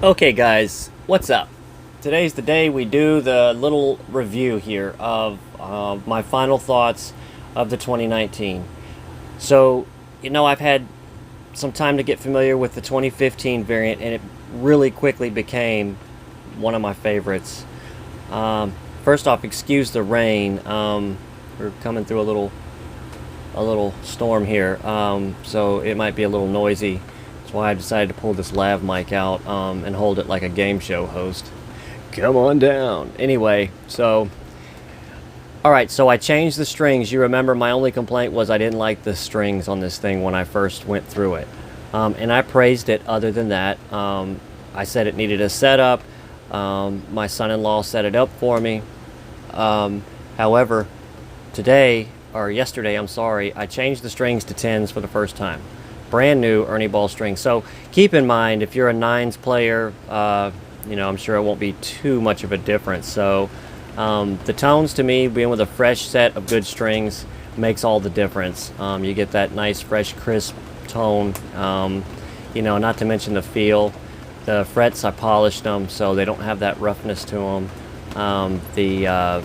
Okay guys, what's up? Today's the day we do the little review here of my final thoughts of the 2019. So, I've had some time to get familiar with the 2015 variant, and it really quickly became one of my favorites. First off, excuse the rain. We're coming through a little storm here, so it might be a little noisy. That's why I decided to pull this lav mic out and hold it like a game show host. Come on down. Anyway, alright, so I changed the strings. You remember my only complaint was I didn't like the strings on this thing when I first went through it. And I praised it other than that. I said it needed a setup. My son-in-law set it up for me. However, yesterday, I'm sorry, I changed the strings to 10s for the first time. Brand new Ernie Ball strings. So keep in mind, if you're a 9s player, I'm sure it won't be too much of a difference. So the tones, to me, being with a fresh set of good strings makes all the difference. You get that nice, fresh, crisp tone, not to mention the feel. The frets, I polished them so they don't have that roughness to them. The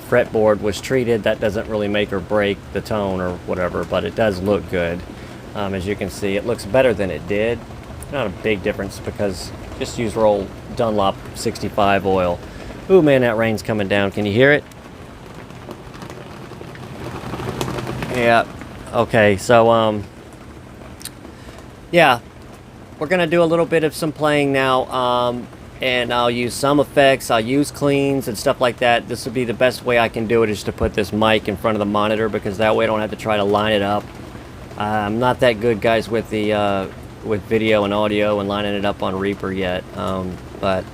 fretboard was treated. That doesn't really make or break the tone or whatever, but it does look good. As you can see, it looks better than it did. Not a big difference because just use roll Dunlop 65 oil. Ooh man, that rain's coming down. Can you hear it? Yeah. Okay, so yeah, we're gonna do a little bit of some playing now. And I'll use some effects, I'll use cleans and stuff like that. This would be the best way I can do it, is to put this mic in front of the monitor, because that way I don't have to try to line it up. I'm not that good, guys, with the with video and audio and lining it up on Reaper yet, but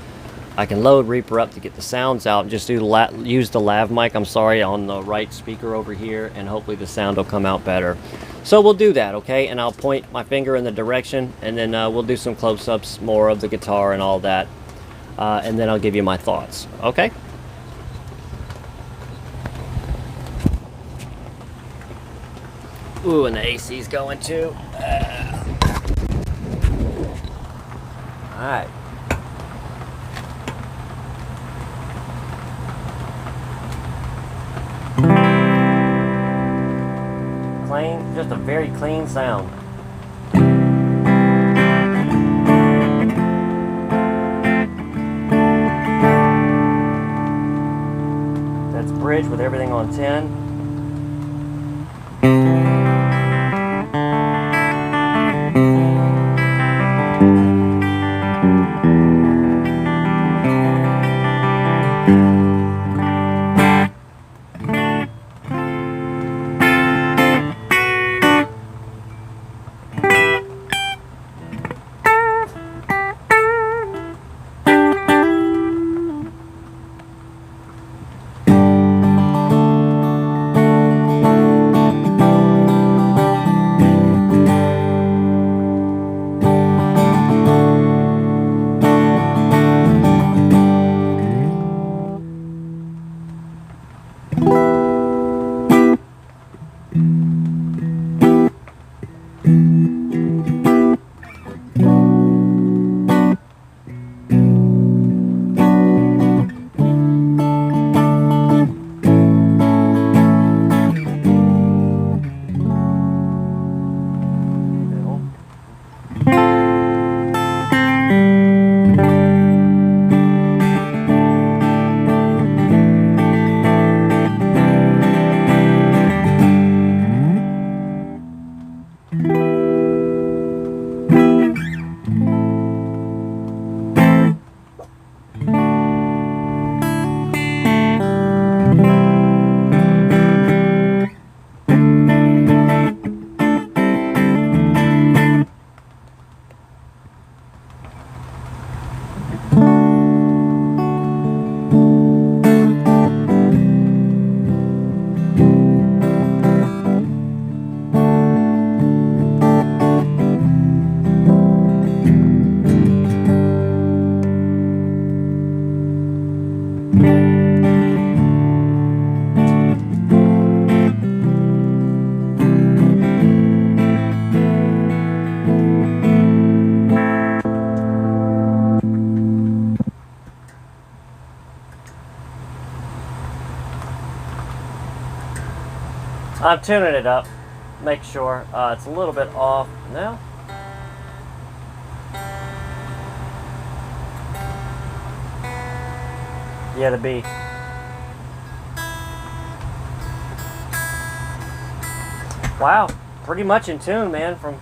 I can load Reaper up to get the sounds out and just use the lav mic, I'm sorry, on the right speaker over here, and hopefully the sound will come out better. So we'll do that, okay? And I'll point my finger in the direction, and then we'll do some close-ups, more of the guitar and all that. And then I'll give you my thoughts, okay? Ooh, and the AC's going too. Alright. Clean, just a very clean sound. Bridge with everything on 10. I'm tuning it up. Make sure it's a little bit off now. Yeah, the B. Wow, pretty much in tune, man. From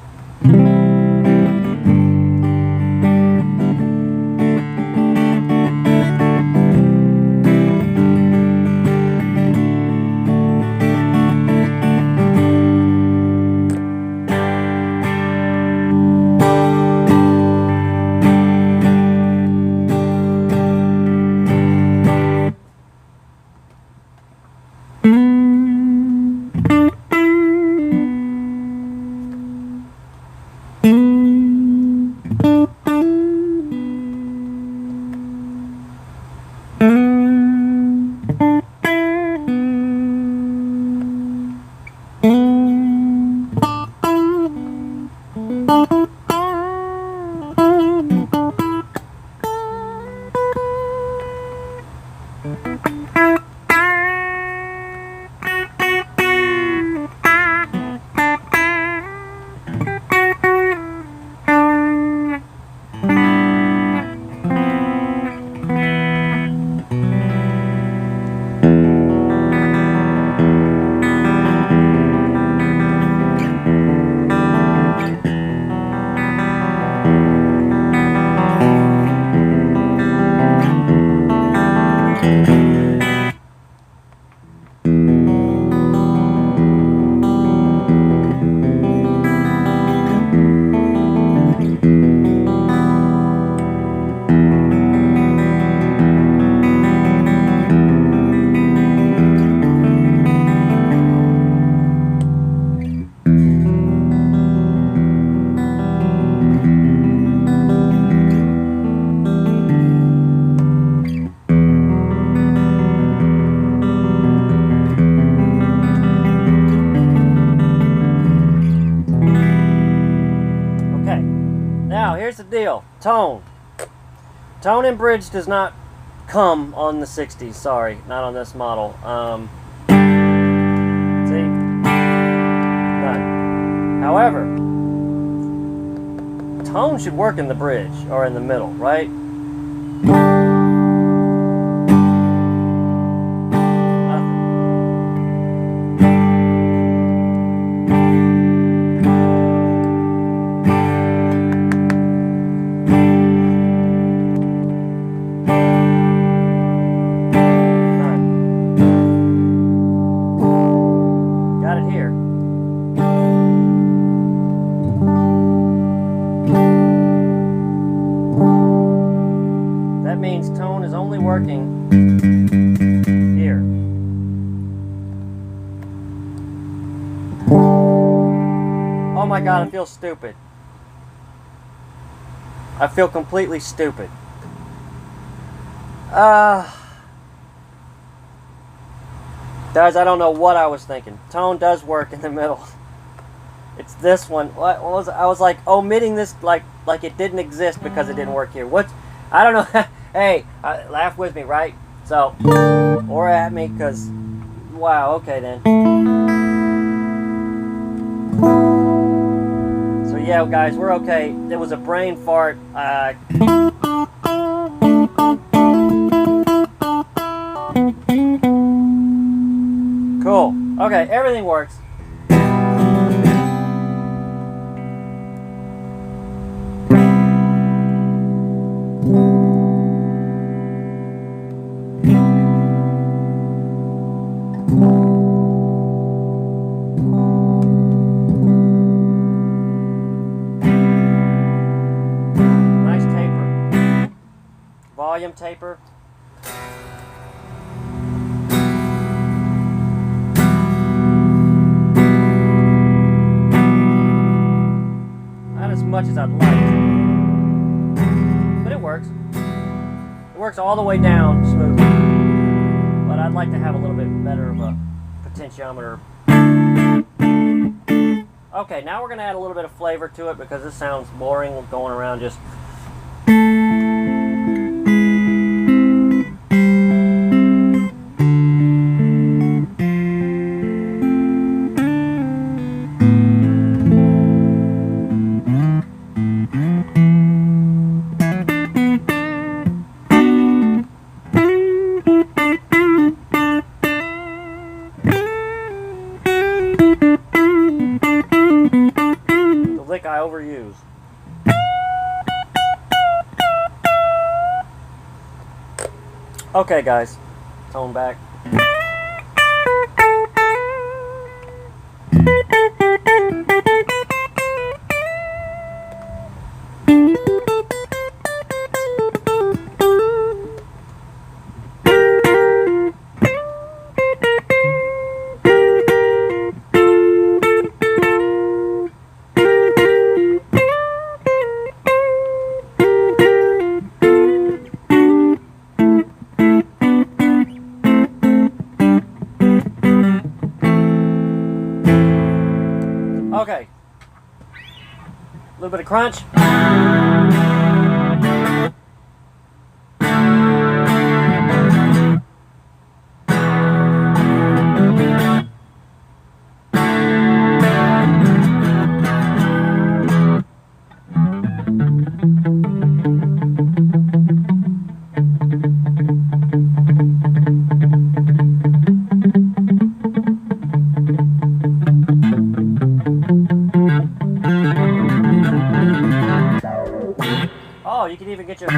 here's the deal. Tone and bridge does not come on the 60s. Sorry, not on this model. See? None. However, tone should work in the bridge or in the middle, right? Here. Oh my god, I feel stupid. I feel completely stupid. Guys, I don't know what I was thinking. Tone does work in the middle. It's this one. What was I was like omitting this like it didn't exist because it didn't work here. What? I don't know. Hey, laugh with me, right? So, or at me, because, wow, okay then. So yeah, guys, we're okay. It was a brain fart. Cool. Okay, everything works. Volume taper. Not as much as I'd like, but it works. It works all the way down smoothly, but I'd like to have a little bit better of a potentiometer. Okay, now we're going to add a little bit of flavor to it because this sounds boring going around just... The lick I overuse. Okay, guys, tone back. Okay, a little bit of crunch. Oh, you can even get your...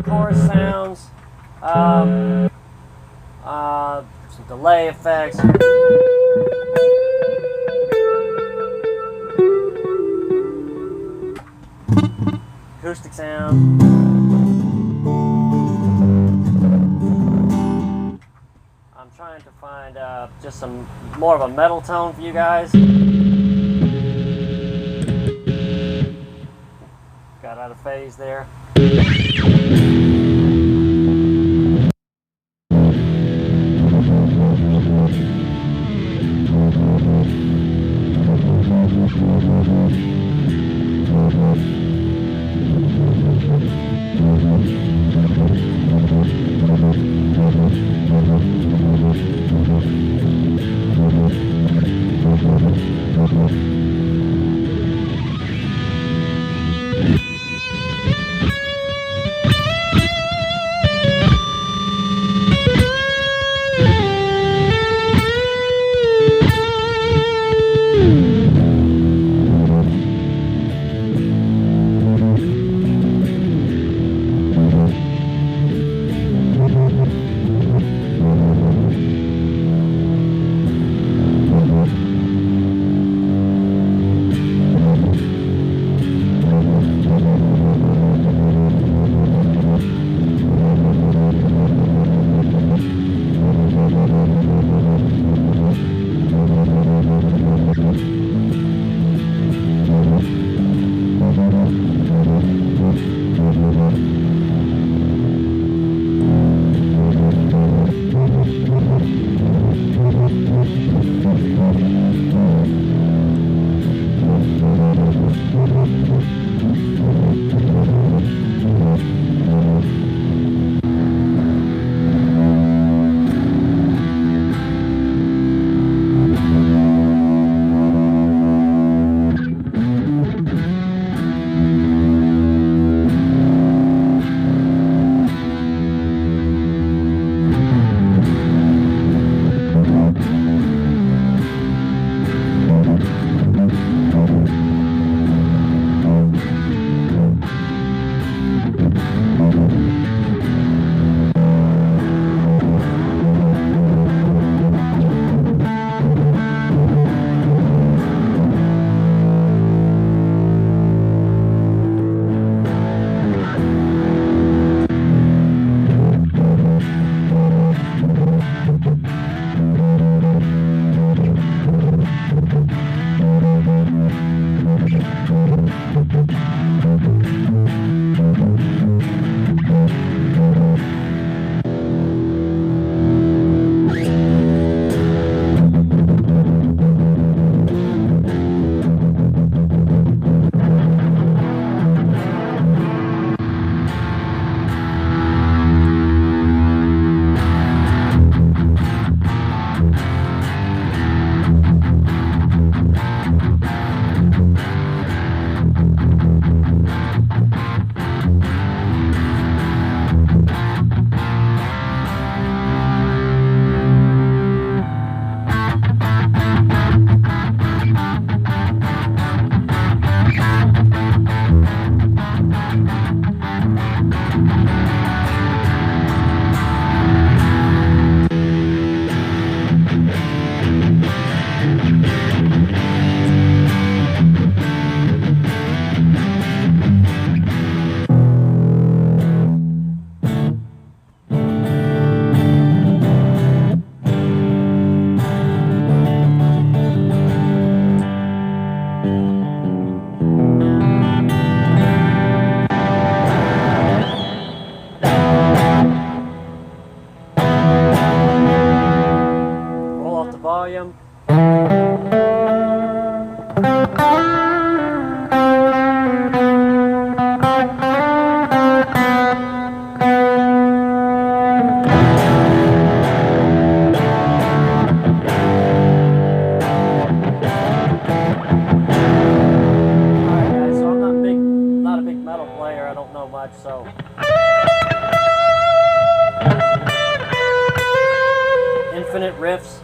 chorus sounds, some delay effects. Acoustic sound. I'm trying to find just some more of a metal tone for you guys. Got out of phase there. much so. Infinite riffs.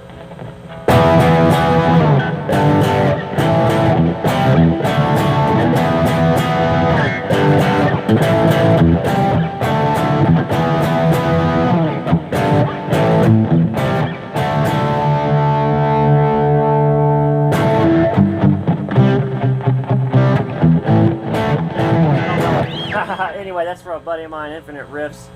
Anyway, that's for a buddy of mine, Infinite Riffs.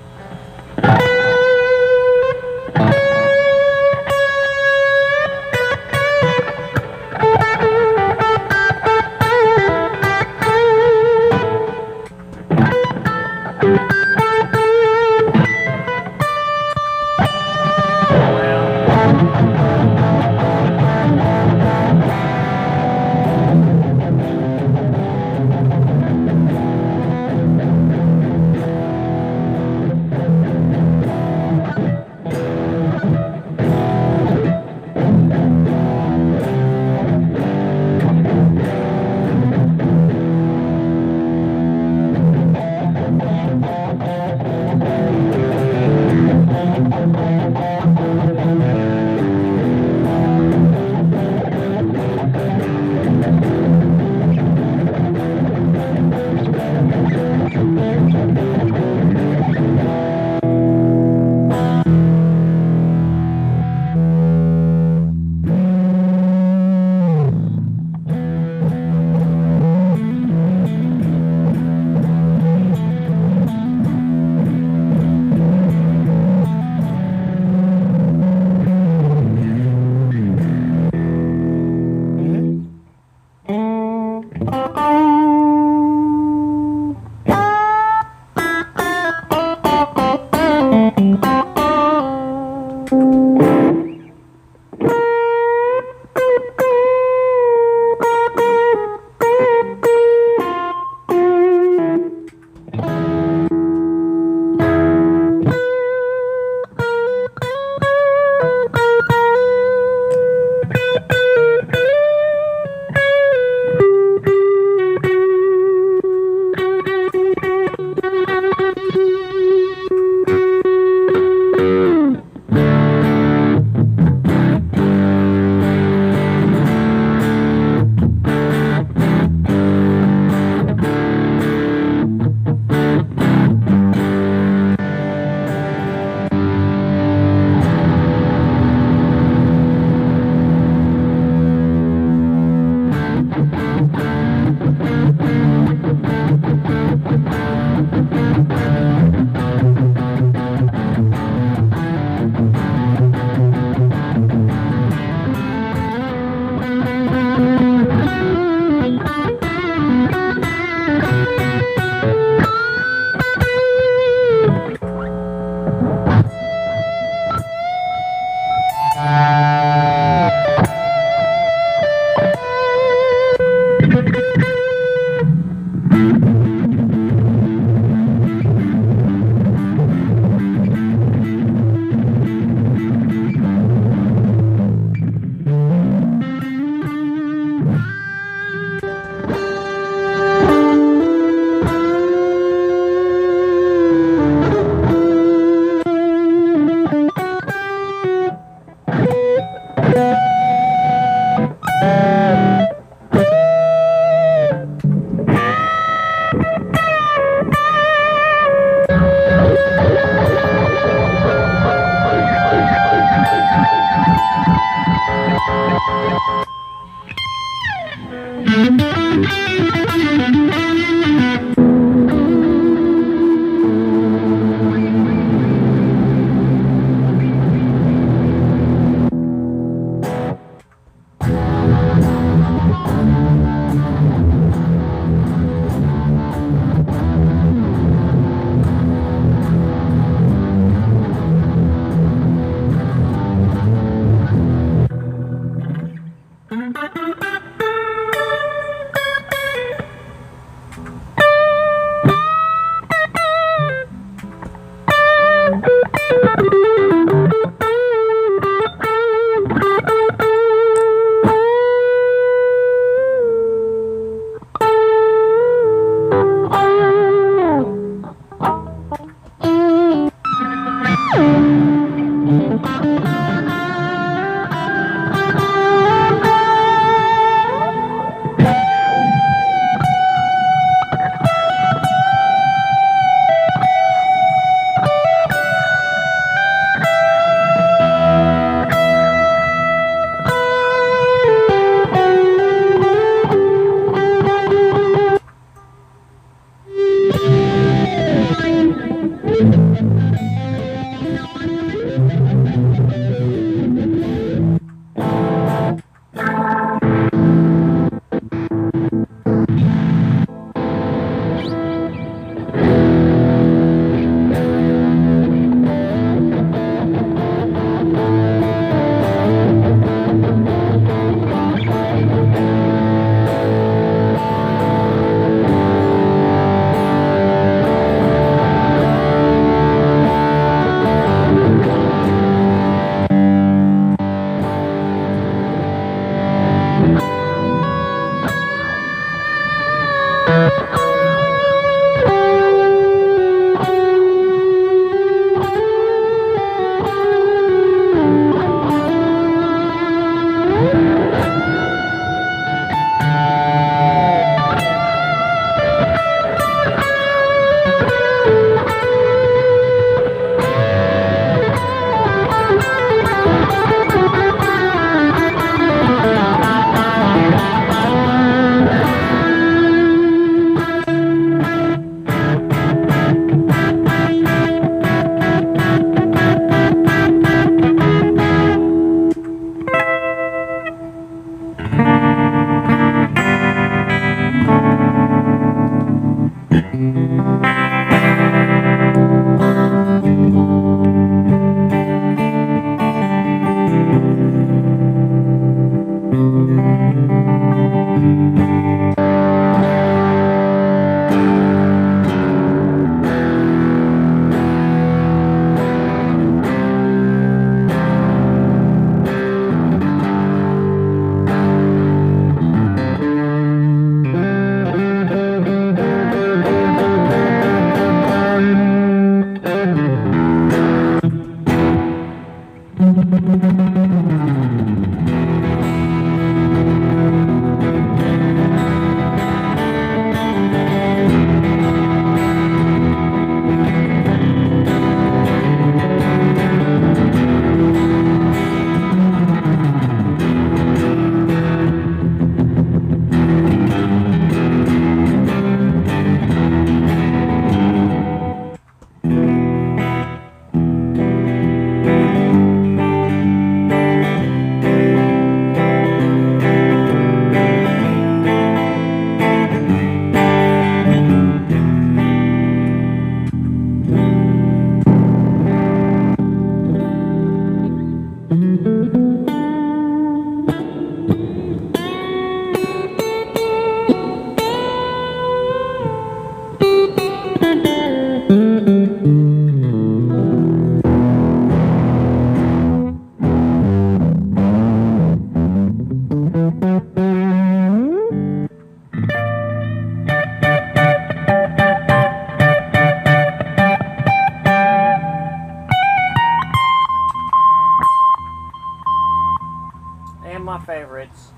And my favorites.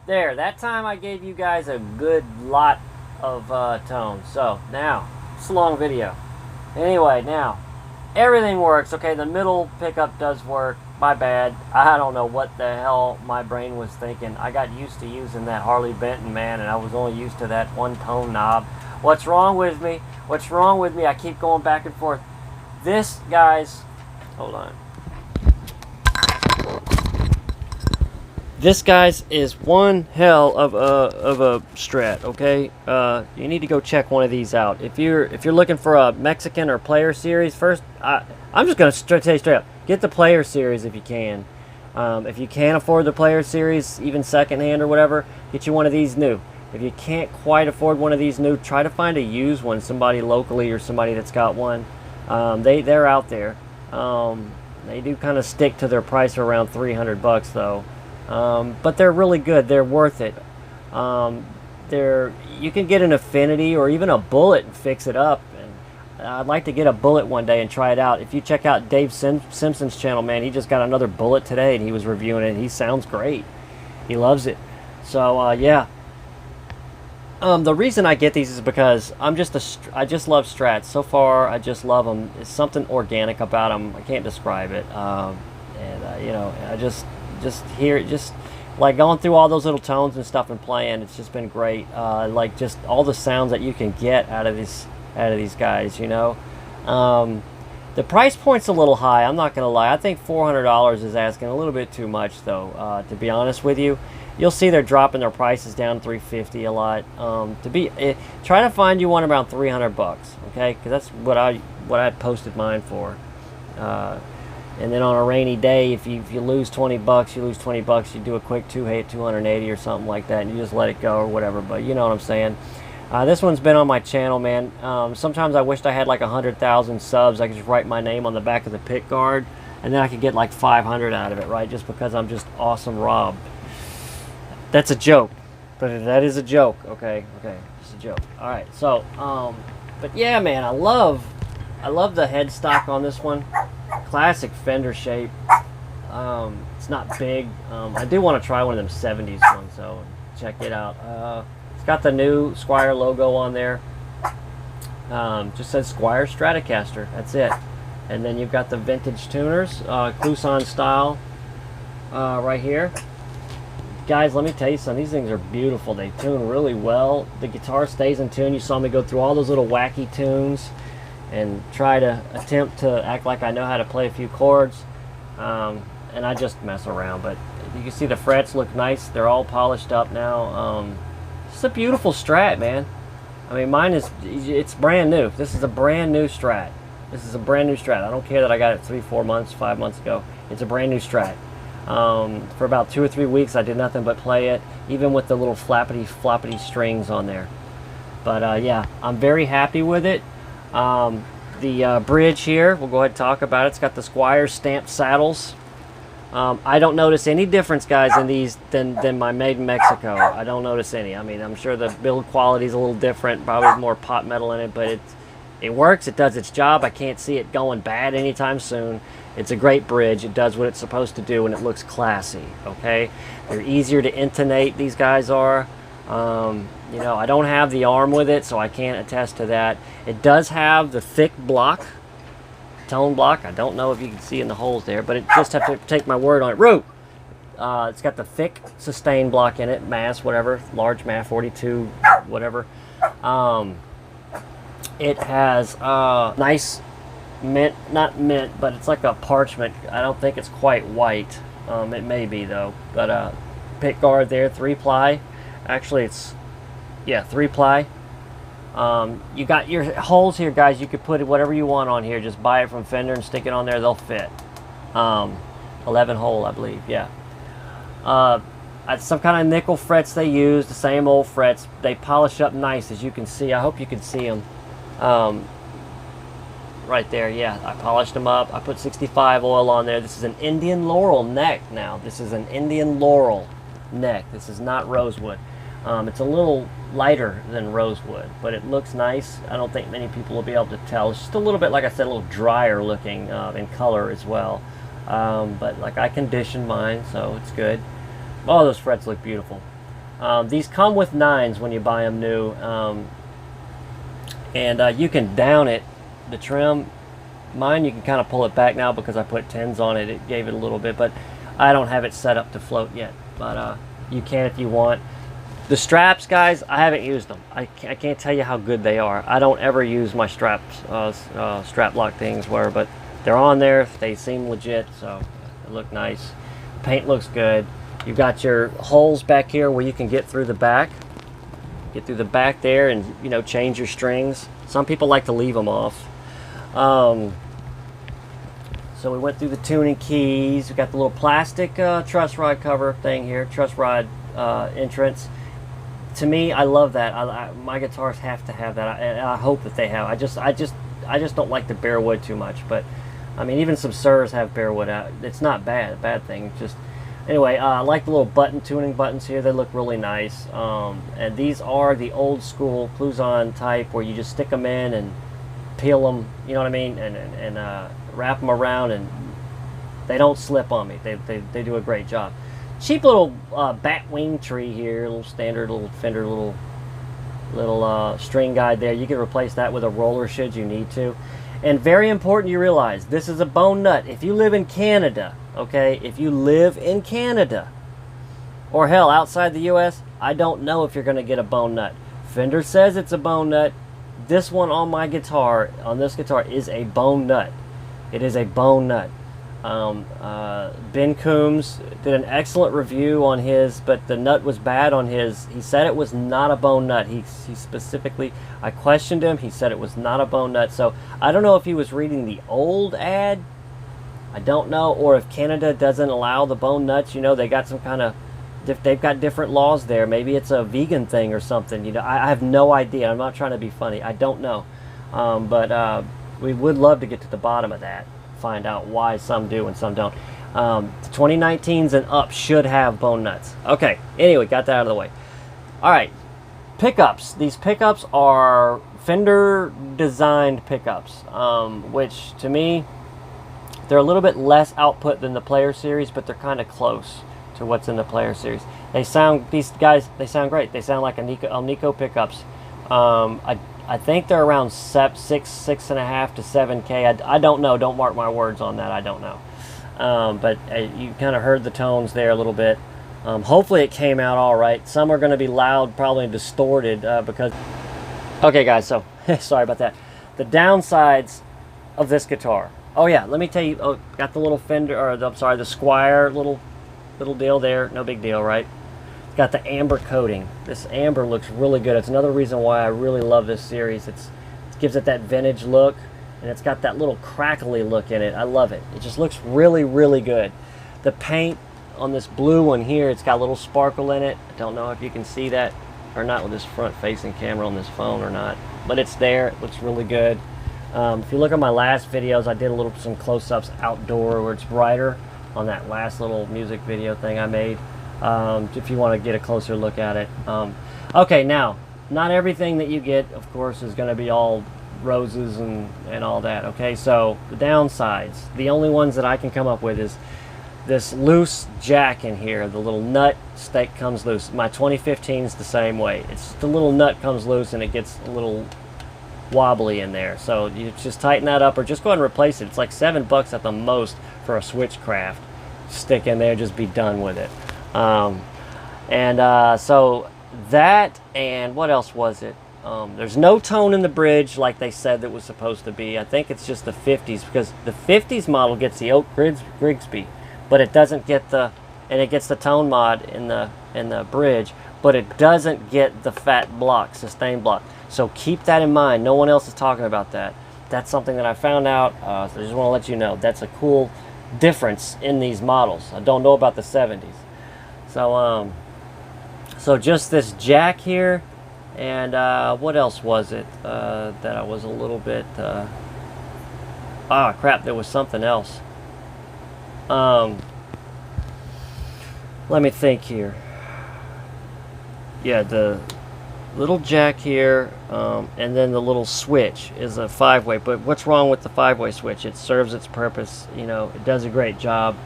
There, that time I gave you guys a good lot of tones. So now, it's a long video. Anyway, now, everything works. Okay, the middle pickup does work. My bad. I don't know what the hell my brain was thinking. I got used to using that Harley Benton, man, and I was only used to that one tone knob. What's wrong with me? What's wrong with me? I keep going back and forth. This, guys, hold on. This, guys, is one hell of a Strat. Okay, you need to go check one of these out. If you're looking for a Mexican or Player Series, first I'm just gonna tell you straight up, get the Player Series if you can. If you can't afford the Player Series, even secondhand or whatever, get you one of these new. If you can't quite afford one of these new, try to find a used one, somebody locally or somebody that's got one. They're out there. They do kind of stick to their price around $300 though. But they're really good. They're worth it. You can get an Affinity or even a Bullet and fix it up. And I'd like to get a Bullet one day and try it out. If you check out Dave Simpson's channel, man, he just got another Bullet today and he was reviewing it. He sounds great. He loves it. So yeah. The reason I get these is because I just love Strats. So far, I just love them. There's something organic about them. I can't describe it. You know, I just hear it, just like going through all those little tones and stuff and playing. It's just been great. Like just all the sounds that you can get out of these guys. You know, the price point's a little high. I'm not gonna lie. I think $400 is asking a little bit too much, though. To be honest with you, you'll see they're dropping their prices down to $350 a lot. Try to find you one around $300. Okay, because that's what I posted mine for. And then on a rainy day, if you lose $20, you lose $20. You do a quick 280 or something like that, and you just let it go or whatever. But you know what I'm saying. This one's been on my channel, man. Sometimes I wished I had like 100,000 subs. I could just write my name on the back of the pick guard, and then I could get like 500 out of it, right? Just because I'm just awesome, Rob. That's a joke, but that is a joke. Okay, just a joke. All right. So, but yeah, man, I love I love the headstock on this one. Classic fender shape. It's not big. I do want to try one of them 70s ones, so check it out. It's got the new Squier logo on there. Just says Squier Stratocaster. That's it. And then you've got the vintage tuners, Kluson style, right here. Guys, let me tell you something. These things are beautiful. They tune really well. The guitar stays in tune. You saw me go through all those little wacky tunes and try to attempt to act like I know how to play a few chords. And I just mess around. But you can see the frets look nice. They're all polished up now. It's a beautiful Strat, man. I mean, mine is, it's brand new. This is a brand new Strat. This is a brand new Strat. I don't care that I got it 3, 4 months, 5 months ago. It's a brand new Strat. For about 2 or 3 weeks I did nothing but play it, even with the little floppity strings on there. But yeah, I'm very happy with it. The bridge here, we'll go ahead and talk about it. It's got the Squier stamped saddles. I don't notice any difference, guys, in these than my made in Mexico. I don't notice any. I mean, I'm sure the build quality is a little different, probably more pot metal in it, but it works, it does its job. I can't see it going bad anytime soon. It's a great bridge. It does what it's supposed to do, and it looks classy, okay? They're easier to intonate, these guys are. You know, I don't have the arm with it, so I can't attest to that. It does have the thick block, tone block. I don't know if you can see in the holes there, but it just have to take my word on it. Roo! It's got the thick sustain block in it, mass, whatever, large mass, 42, whatever. It has nice mint, not mint, but it's like a parchment. I don't think it's quite white. It may be though. But pick guard there, 3-ply. Actually, it's, yeah, 3-ply. You got your holes here, guys. You could put whatever you want on here. Just buy it from Fender and stick it on there. They'll fit. 11 hole, I believe. Yeah. Some kind of nickel frets they use. The same old frets. They polish up nice, as you can see. I hope you can see them. Right there, yeah, I polished them up. I put 65 oil on there. This is an Indian Laurel neck now. This is an Indian Laurel neck. This is not Rosewood. It's a little lighter than Rosewood, but it looks nice. I don't think many people will be able to tell. It's just a little bit, like I said, a little drier looking in color as well. But like I conditioned mine, so it's good. Oh, those frets look beautiful. These come with 9s when you buy them new. And you can down it. The trim, mine you can kind of pull it back now because I put 10s on it. It gave it a little bit, but I don't have it set up to float yet. But you can if you want. The straps, guys, I haven't used them. I can't tell you how good they are. I don't ever use my straps, strap lock things, where, but they're on there. They seem legit, so they look nice. Paint looks good. You've got your holes back here where you can get through the back. Get through the back there and, you know, change your strings. Some people like to leave them off. So we went through the tuning keys. We got the little plastic truss rod cover thing here, truss rod entrance. To me, I love that. My guitars have to have that, and I hope that they have. I just don't like the bare wood too much. But I mean, even some Sirs have bare wood out. It's not bad thing. Just anyway, I like the little tuning buttons here. They look really nice. And these are the old school Kluson type where you just stick them in and peel them, you know what I mean, and wrap them around, and they don't slip on me. They do a great job. Cheap little bat wing tree here, little standard little Fender little string guide there. You can replace that with a roller should you need to. And very important you realize, this is a bone nut. If you live in Canada, okay, if you live in Canada, or hell, outside the U.S., I don't know if you're going to get a bone nut. Fender says it's a bone nut. This one on my guitar, on this guitar, is a bone nut. It is a bone nut. Ben Coombs did an excellent review on his, but the nut was bad on his. He said it was not a bone nut. He specifically, I questioned him. He said it was not a bone nut. So I don't know if he was reading the old ad. I don't know, or if Canada doesn't allow the bone nuts. You know, they got some kind of, they've got different laws there. Maybe it's a vegan thing or something. You know, I have no idea. I'm not trying to be funny. I don't know, but we would love to get to the bottom of that. Find out why some do and some don't. The 2019s and up should have bone nuts. Okay, anyway, got that out of the way. All right, pickups. These pickups are Fender designed pickups, which to me, they're a little bit less output than the Player Series, but they're kind of close to what's in the Player Series. These guys, they sound great. They sound like Alnico pickups. I think they're around 6.5 to 7K. I don't know. Don't mark my words on that. I don't know. But you kind of heard the tones there a little bit. Hopefully it came out all right. Some are going to be loud, probably distorted because... Okay, guys, so sorry about that. The downsides of this guitar. Oh, yeah, let me tell you. Oh, got the little Fender, or I'm sorry, the Squire little deal there. No big deal, right? It's got the amber coating. This amber looks really good. It's another reason why I really love this series. It gives it that vintage look, and it's got that little crackly look in it. I love it. It just looks really, really good. The paint on this blue one here, it's got a little sparkle in it. I don't know if you can see that or not with this front-facing camera on this phone or not, but it's there. It looks really good. If you look at my last videos, I did some close-ups outdoor where it's brighter on that last little music video thing I made, if you want to get a closer look at it. Okay, now, not everything that you get, of course, is going to be all roses and all that, okay? So, the downsides, the only ones that I can come up with is this loose jack in here. The little nut stake comes loose. My 2015 is the same way. It's the little nut comes loose and it gets a little wobbly in there. So you just tighten that up or just go ahead and replace it. It's like $7 at the most for a Switchcraft. Stick in there, just be done with it. So that, and what else was it? There's no tone in the bridge like they said that was supposed to be. I think it's just the 50s, because the 50s model gets the Oak Grigsby, but it doesn't get and it gets the tone mod in the bridge, but it doesn't get the fat block, sustain block. So keep that in mind. No one else is talking about that. That's something that I found out. So I just want to let you know that's a cool difference in these models. I don't know about the 70s. So just this jack here, and what else was it that I was a little bit? Crap! There was something else. Let me think here. Yeah, the little jack here, and then the little switch is a 5-way. But what's wrong with the 5-way switch? It serves its purpose. You know, it does a great job.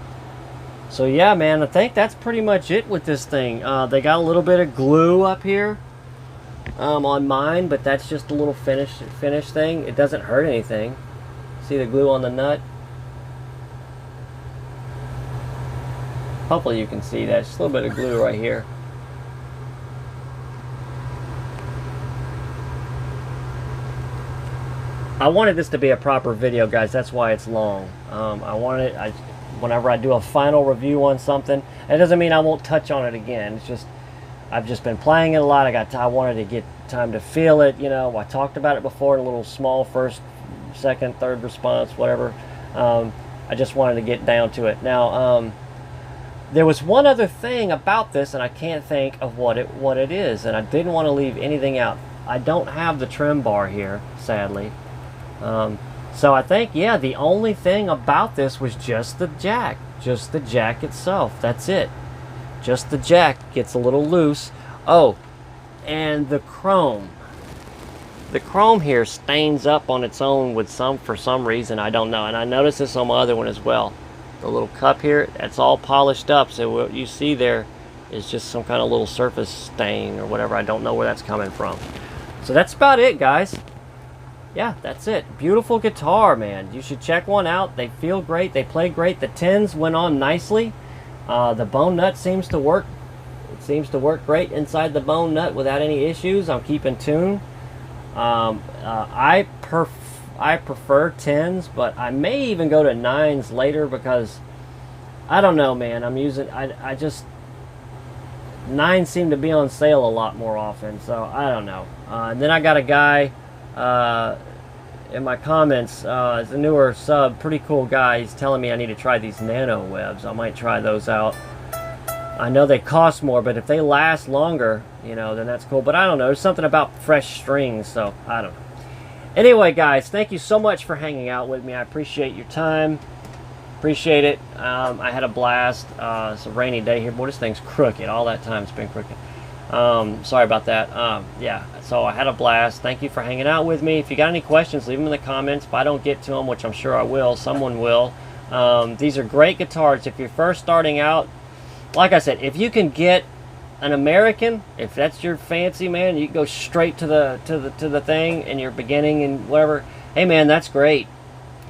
So yeah, man, I think that's pretty much it with this thing. They got a little bit of glue up here on mine, but that's just a little finish thing. It doesn't hurt anything. See the glue on the nut? Hopefully you can see that. Just a little bit of glue right here. I wanted this to be a proper video, guys. That's why it's long. Whenever I do a final review on something, it doesn't mean I won't touch on it again. It's just I've just been playing it a lot. I wanted to get time to feel it. You know, I talked about it before in a little small first, second, third response, whatever. I just wanted to get down to it. Now, there was one other thing about this, and I can't think of what it is, and I didn't want to leave anything out. I don't have the trim bar here, sadly. So I think, yeah, the only thing about this was just the jack. Just the jack itself. That's it. Just the jack gets a little loose. Oh, and the chrome. The chrome here stains up on its own for some reason. I don't know. And I noticed this on my other one as well. The little cup here, that's all polished up. So what you see there is just some kind of little surface stain or whatever. I don't know where that's coming from. So that's about it, guys. Yeah, that's it. Beautiful guitar, man. You should check one out. They feel great. They play great. The tins went on nicely. The bone nut seems to work. It seems to work great inside the bone nut without any issues. I'm keeping tune. I prefer 10s, but I may even go to 9s later because I don't know, man. I just 9s seem to be on sale a lot more often, so I don't know. And then I got a guy in my comments, it's a newer sub, pretty cool guy. He's telling me I need to try these nano webs. I might try those out. I know they cost more, but if they last longer, you know, then that's cool. But I don't know. There's something about fresh strings, so I don't know. Anyway, guys, thank you so much for hanging out with me. I appreciate your time. Appreciate it. I had a blast. It's a rainy day here. Boy, this thing's crooked. All that time it's been crooked. Sorry about that. Yeah, so I had a blast. Thank you for hanging out with me. If you got any questions, leave them in the comments. If I don't get to them, which I'm sure I will, someone will. These are great guitars. If you're first starting out, like I said, if you can get an American, if that's your fancy, man, you go straight to the thing and you're beginning and whatever. Hey, man, that's great.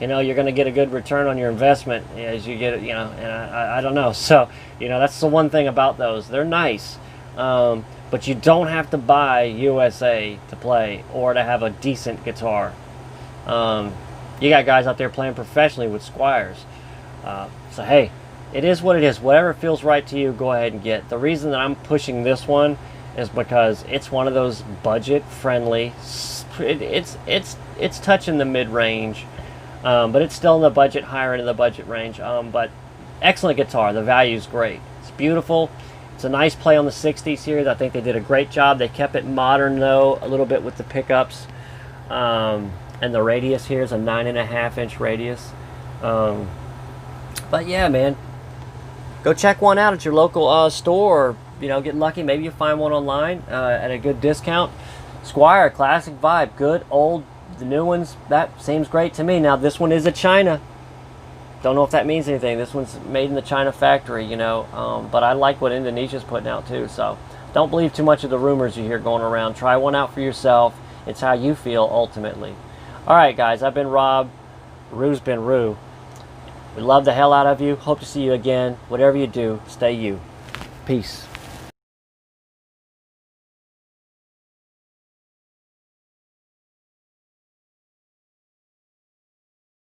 You know, you're going to get a good return on your investment as you get it, you know, and I don't know. So, you know, that's the one thing about those. They're nice. But you don't have to buy USA to play or to have a decent guitar. You got guys out there playing professionally with Squiers. So, hey, it is what it is. Whatever feels right to you, go ahead and get. The reason that I'm pushing this one is because it's one of those budget-friendly. It's touching the mid-range. But it's still in the budget, higher end of the budget range. But excellent guitar. The value's great. It's beautiful. It's a nice play on the 60s here. I think they did a great job. They kept it modern, though, a little bit with the pickups. And the radius here is a 9.5-inch radius. But yeah, man, go check one out at your local store. Or, you know, get lucky. Maybe you find one online at a good discount. Squier, classic vibe. Good, old. The new ones, that seems great to me. Now, this one is a China. Don't know if that means anything. This one's made in the China factory, you know. But I like what Indonesia's putting out, too. So, don't believe too much of the rumors you hear going around. Try one out for yourself. It's how you feel, ultimately. All right, guys. I've been Rob. Roo's been Roo. We love the hell out of you. Hope to see you again. Whatever you do, stay you. Peace.